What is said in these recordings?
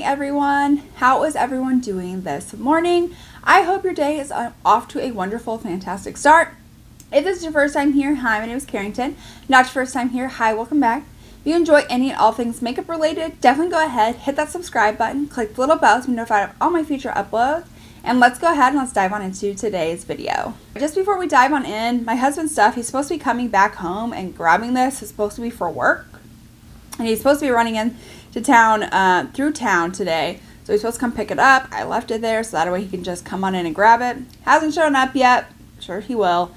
everyone. How is everyone doing this morning? I hope your day is off to a wonderful, fantastic start. If this is your first time here, hi, my name is Carrington. Not your first time here, hi, welcome back. If you enjoy any and all things makeup related, definitely go ahead, hit that subscribe button, click the little bell to be notified of all my future uploads, and let's go ahead and let's dive on into today's video. Just before we dive on in, my husband's stuff, he's supposed to be coming back home and grabbing this. It's supposed to be for work, and he's supposed to be running in to town, through town today. So he's supposed to come pick it up. I left it there so that way he can just come on in and grab it. Hasn't shown up yet. I'm sure he will.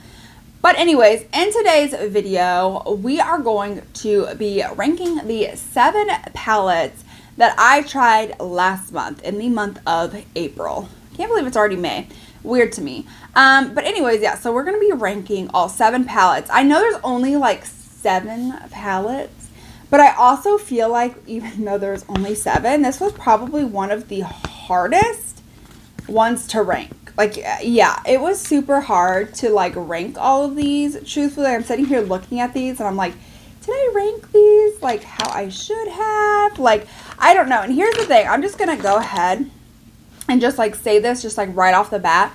But anyways, in today's video, we are going to be ranking the 7 palettes that I tried last month, in the month of April. Can't believe it's already May. Weird to me. But anyways, yeah, so we're going to be ranking all 7 palettes. I know there's only like 7 palettes, but I also feel like even though there's only 7, this was probably one of the hardest ones to rank. Like, yeah, it was super hard to like rank all of these. Truthfully, I'm sitting here looking at these and I'm like, did I rank these like how I should have? Like, I don't know. And here's the thing. I'm just going to go ahead and just like say this just like right off the bat.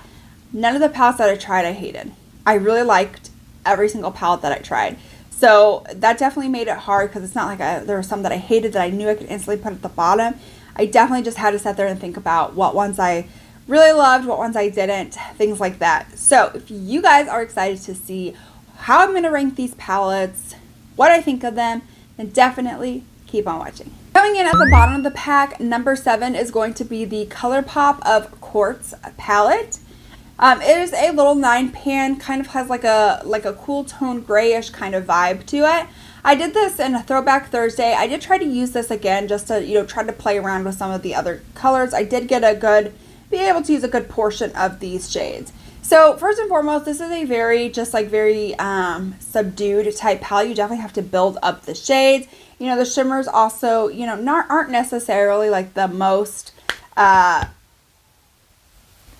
None of the palettes that I tried I hated. I really liked every single palette that I tried. So that definitely made it hard because it's not like there were some that I hated that I knew I could instantly put at the bottom. I definitely just had to sit there and think about what ones I really loved, what ones I didn't, things like that. So if you guys are excited to see how I'm going to rank these palettes, what I think of them, then definitely keep on watching. Coming in at the bottom of the pack, number 7 is going to be the Colorpop Quartz palette. It is a little 9-pan, kind of has like a cool tone grayish kind of vibe to it. I did this in a Throwback Thursday. I did try to use this again just to, try to play around with some of the other colors. I did get be able to use a good portion of these shades. So first and foremost, this is a very subdued type palette. You definitely have to build up the shades. The shimmers also, aren't necessarily like the most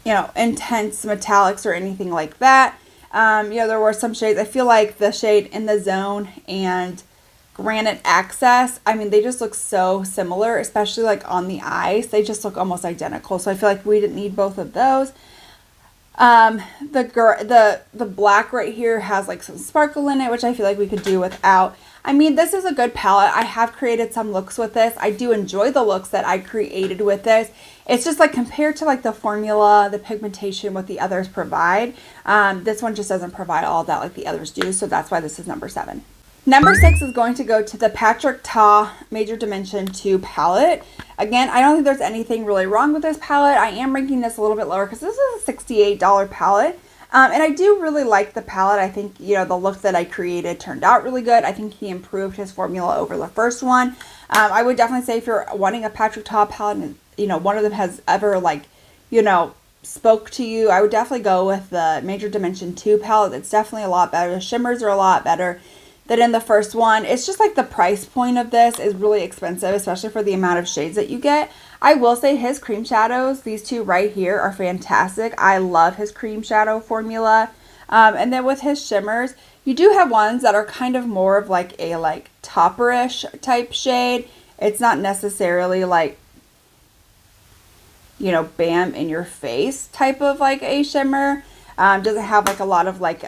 intense metallics or anything like that. There were some shades. I feel like the shade In the Zone and Granite Access, I mean, they just look so similar, especially like on the eyes. They just look almost identical. So I feel like we didn't need both of those. The black right here has like some sparkle in it, which I feel like we could do without. I mean, this is a good palette. I have created some looks with this. I do enjoy the looks that I created with this. It's just like compared to like the formula, the pigmentation, what the others provide. This one just doesn't provide all that like the others do. So that's why this is number 7. Number 6 is going to go to the Patrick Ta Major Dimension 2 palette. Again, I don't think there's anything really wrong with this palette. I am ranking this a little bit lower because this is a $68 palette. And I do really like the palette. I think, the look that I created turned out really good. I think he improved his formula over the first one. I would definitely say if you're wanting a Patrick Ta palette and, one of them has ever spoke to you, I would definitely go with the Major Dimension 2 palette. It's definitely a lot better. The shimmers are a lot better than in the first one. It's just like the price point of this is really expensive, especially for the amount of shades that you get. I will say his cream shadows, these two right here, are fantastic. I love his cream shadow formula. And then with his shimmers, you do have ones that are kind of more of like a topperish type shade. It's not necessarily like, bam in your face type of like a shimmer. Doesn't have like a lot of like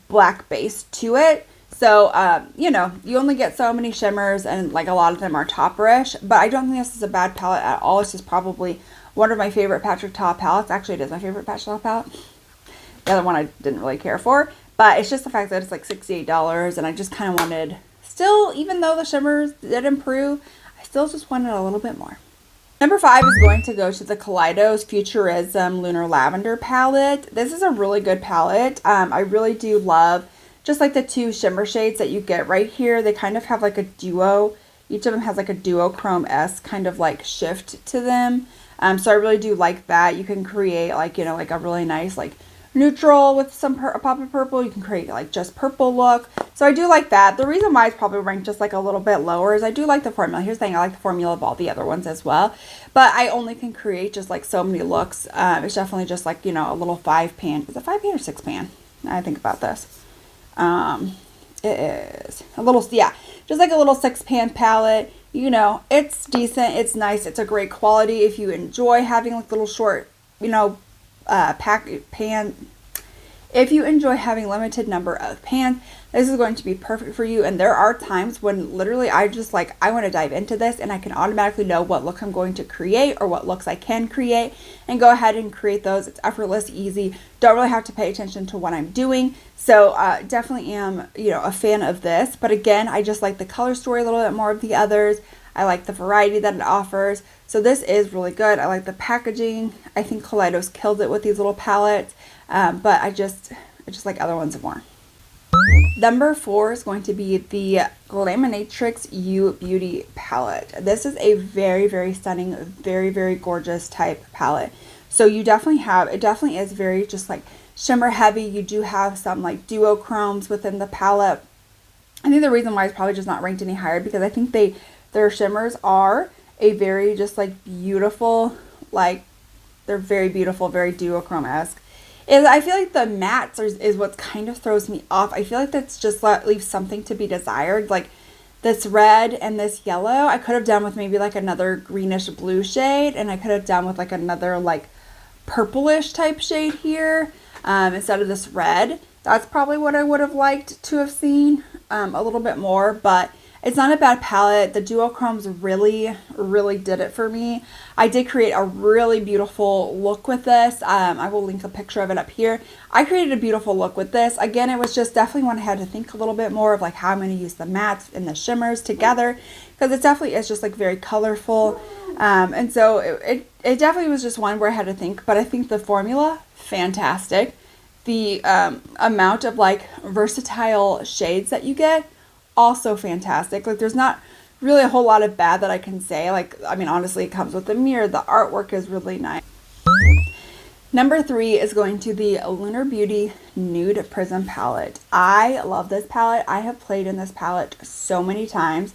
black base to it. So, you only get so many shimmers and like a lot of them are topperish, but I don't think this is a bad palette at all. It's just probably one of my favorite Patrick Ta palettes. Actually, it is my favorite Patrick Ta palette. The other one I didn't really care for, but it's just the fact that it's like $68 and I just kind of wanted, still, even though the shimmers did improve, I still just wanted a little bit more. Number 5 is going to go to the Collidos Futurism Lunar Lavender palette. This is a really good palette. I really do love just like the 2 shimmer shades that you get right here. They kind of have like a duo. Each of them has like a duochrome-esque kind of like shift to them. So I really do like that. You can create like, like a really nice like neutral with some a pop of purple. You can create like just purple look. So I do like that. The reason why it's probably ranked just like a little bit lower is I do like the formula. Here's the thing, I like the formula of all the other ones as well. But I only can create just like so many looks. It's definitely just like, a little 5-pan. Is it 5-pan or 6-pan? I think about this. It is a little, yeah, just like a little 6-pan palette. You know, it's decent, it's nice, it's a great quality. If you enjoy having like little short, you know, if you enjoy having limited number of pans, this is going to be perfect for you. And there are times when literally I just like, I want to dive into this and I can automatically know what look I'm going to create or what looks I can create and go ahead and create those. It's effortless, easy. Don't really have to pay attention to what I'm doing. So definitely am, you know, a fan of this. But again, I just like the color story a little bit more of the others. I like the variety that it offers. So this is really good. I like the packaging. I think Collidos killed it with these little palettes. But I just like other ones more. Number 4 is going to be the Glaminatrix U Beauty palette. This is a very, very stunning, very, very gorgeous type palette. So you definitely have, it definitely is very just like shimmer heavy. You do have some like duochromes within the palette. I think the reason why it's probably just not ranked any higher because I think their shimmers are a very just like beautiful, like they're very beautiful, very duochrome-esque. I feel like the mattes is what kind of throws me off. I feel like that's just leaves something to be desired. Like this red and this yellow, I could have done with maybe like another greenish blue shade, and I could have done with like another like purplish type shade here instead of this red. That's probably what I would have liked to have seen a little bit more, but it's not a bad palette. The duochromes really, really did it for me. I did create a really beautiful look with this. I will link a picture of it up here. I created a beautiful look with this. Again, it was just definitely one I had to think a little bit more of like how I'm going to use the mattes and the shimmers together because it definitely is just like very colorful. And so it definitely was just one where I had to think, but I think the formula, fantastic. The amount of like versatile shades that you get, also fantastic. Like there's not really a whole lot of bad that I can say. Like, I mean, honestly, it comes with the mirror. The artwork is really nice. Number 3 is going to the Lunar Beauty Nude Prism palette. I love this palette. I have played in this palette so many times.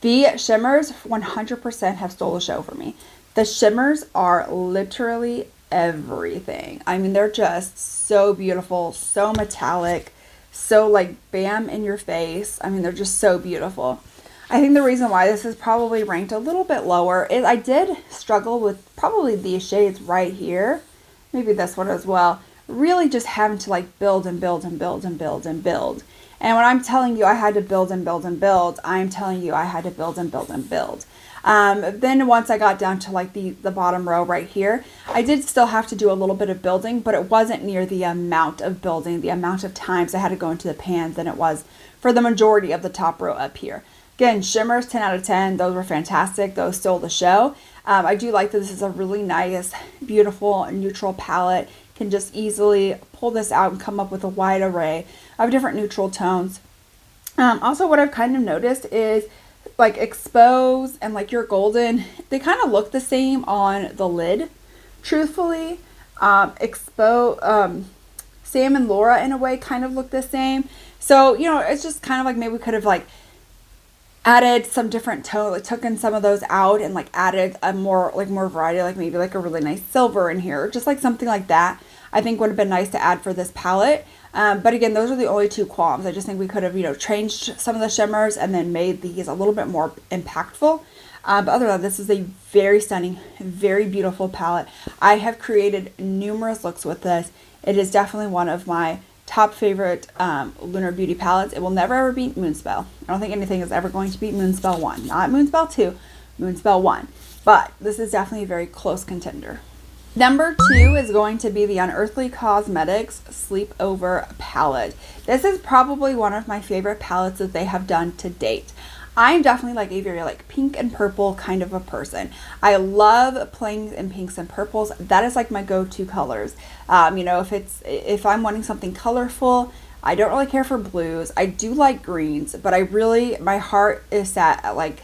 The shimmers 100% have stole the show for me. The shimmers are literally everything. I mean, they're just so beautiful, so metallic, so like bam in your face. I mean, they're just so beautiful. I think the reason why this is probably ranked a little bit lower is I did struggle with probably these shades right here, maybe this one as well, really just having to like build and build and build and build and build. And when I'm telling you I had to build and build and build, I'm telling you I had to build and build and build. Then once I got down to like the bottom row right here, I did still have to do a little bit of building, but it wasn't near the amount of building, the amount of times I had to go into the pans than it was for the majority of the top row up here. Again, shimmers 10 out of 10. Those were fantastic. Those stole the show. I do like that this is a really nice, beautiful, neutral palette. Can just easily pull this out and come up with a wide array of different neutral tones. Also, what I've kind of noticed is like Expose and like your Golden, they kind of look the same on the lid, truthfully. Sam and Laura in a way kind of look the same. So, you know, it's just kind of like maybe we could have like added some different tone, like took in some of those out and like added a more variety, like maybe like a really nice silver in here, just like something like that. I think would have been nice to add for this palette. But again, those are the only two qualms. I just think we could have, you know, changed some of the shimmers and then made these a little bit more impactful. But other than that, this is a very stunning, very beautiful palette. I have created numerous looks with this. It is definitely one of my top favorite Lunar Beauty palettes. It will never ever beat Moonspell. I don't think anything is ever going to beat Moonspell 1. Not Moonspell 2, Moonspell 1. But this is definitely a very close contender. Number 2 is going to be the Unearthly Cosmetics Sleepover palette. This is probably one of my favorite palettes that they have done to date. I'm definitely like a very like pink and purple kind of a person. I love playing in pinks and purples. That is like my go-to colors. You know, if I'm wanting something colorful, I don't really care for blues. I do like greens, but my heart is set at like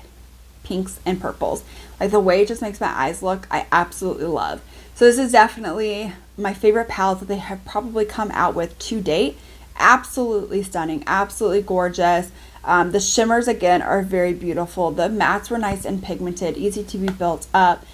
pinks and purples. Like the way it just makes my eyes look, I absolutely love. So this is definitely my favorite palette that they have probably come out with to date. Absolutely stunning, absolutely gorgeous. The shimmers, again, are very beautiful. The mattes were nice and pigmented, easy to be built up.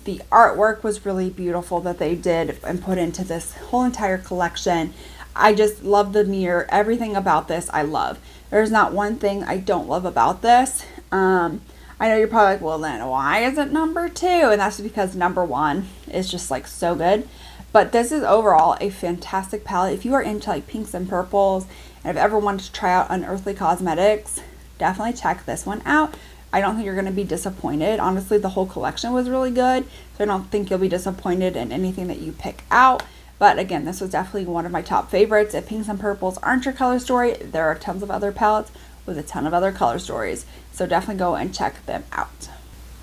The artwork was really beautiful that they did and put into this whole entire collection. I just love the mirror. Everything about this I love. There's not one thing I don't love about this. I know you're probably like, well then why is it number 2? And that's because number 1 is just like so good. But this is overall a fantastic palette. If you are into like pinks and purples and have ever wanted to try out Unearthly Cosmetics, definitely check this one out. I don't think you're going to be disappointed. Honestly, the whole collection was really good, so I don't think you'll be disappointed in anything that you pick out. But again, this was definitely one of my top favorites. If pinks and purples aren't your color story, there are tons of other palettes with a ton of other color stories. So definitely go and check them out.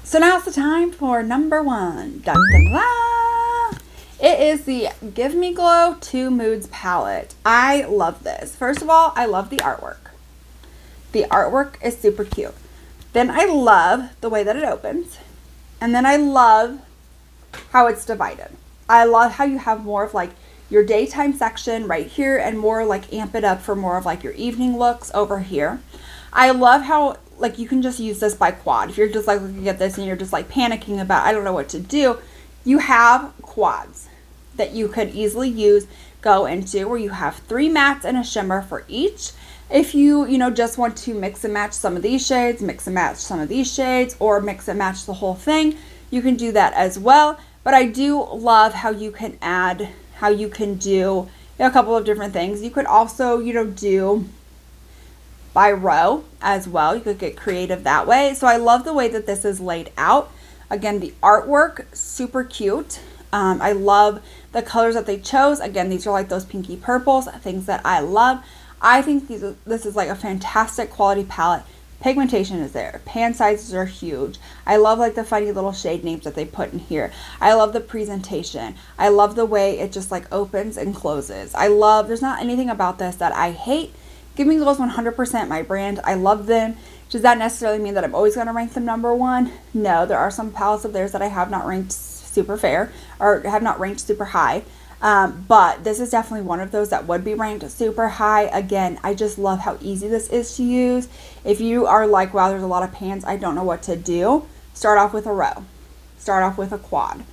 So now it's the time for number 1. Dun, dun, dun. It is the Give Me Glow 2 Moods palette. I love this. First of all, I love the artwork. The artwork is super cute. Then I love the way that it opens. And then I love how it's divided. I love how you have more of like your daytime section right here and more like amp it up for more of like your evening looks over here. I love how like you can just use this by quad. If you're just like looking at this and you're just like panicking about I don't know what to do, you have quads that you could easily use, go into where you have 3 mattes and a shimmer for each. If you just want to mix and match some of these shades, mix and match some of these shades, or mix and match the whole thing, you can do that as well. But I do love how you can add, how you can do a couple of different things. You could also, do by row as well. You could get creative that way. So I love the way that this is laid out. Again, the artwork, super cute. I love the colors that they chose. Again, these are like those pinky purples, things that I love. I think this is like a fantastic quality palette. Pigmentation is there. Pan sizes are huge. I love like the funny little shade names that they put in here. I love the presentation. I love the way it just like opens and closes. There's not anything about this that I hate. Give Me Glow is 100% my brand. I love them. Does that necessarily mean that I'm always going to rank them number 1? No, there are some palettes of theirs that I have not ranked super fair or have not ranked super high. But this is definitely one of those that would be ranked super high. Again, I just love how easy this is to use. If you are like, wow, there's a lot of pans, I don't know what to do, start off with a row. Start off with a quad.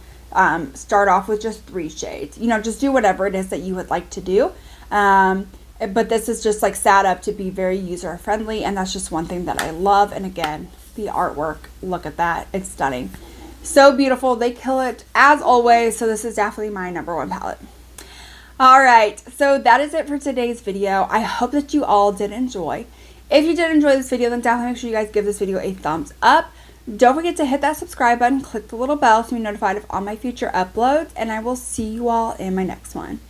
Start off with just 3 shades. Just do whatever it is that you would like to do. But this is just like set up to be very user friendly, and that's just one thing that I love. And again, the artwork, look at that. It's stunning. So beautiful. They kill it as always. So this is definitely my number 1 palette. All right. So that is it for today's video. I hope that you all did enjoy. If you did enjoy this video, then definitely make sure you guys give this video a thumbs up. Don't forget to hit that subscribe button, click the little bell to be notified of all my future uploads, and I will see you all in my next one.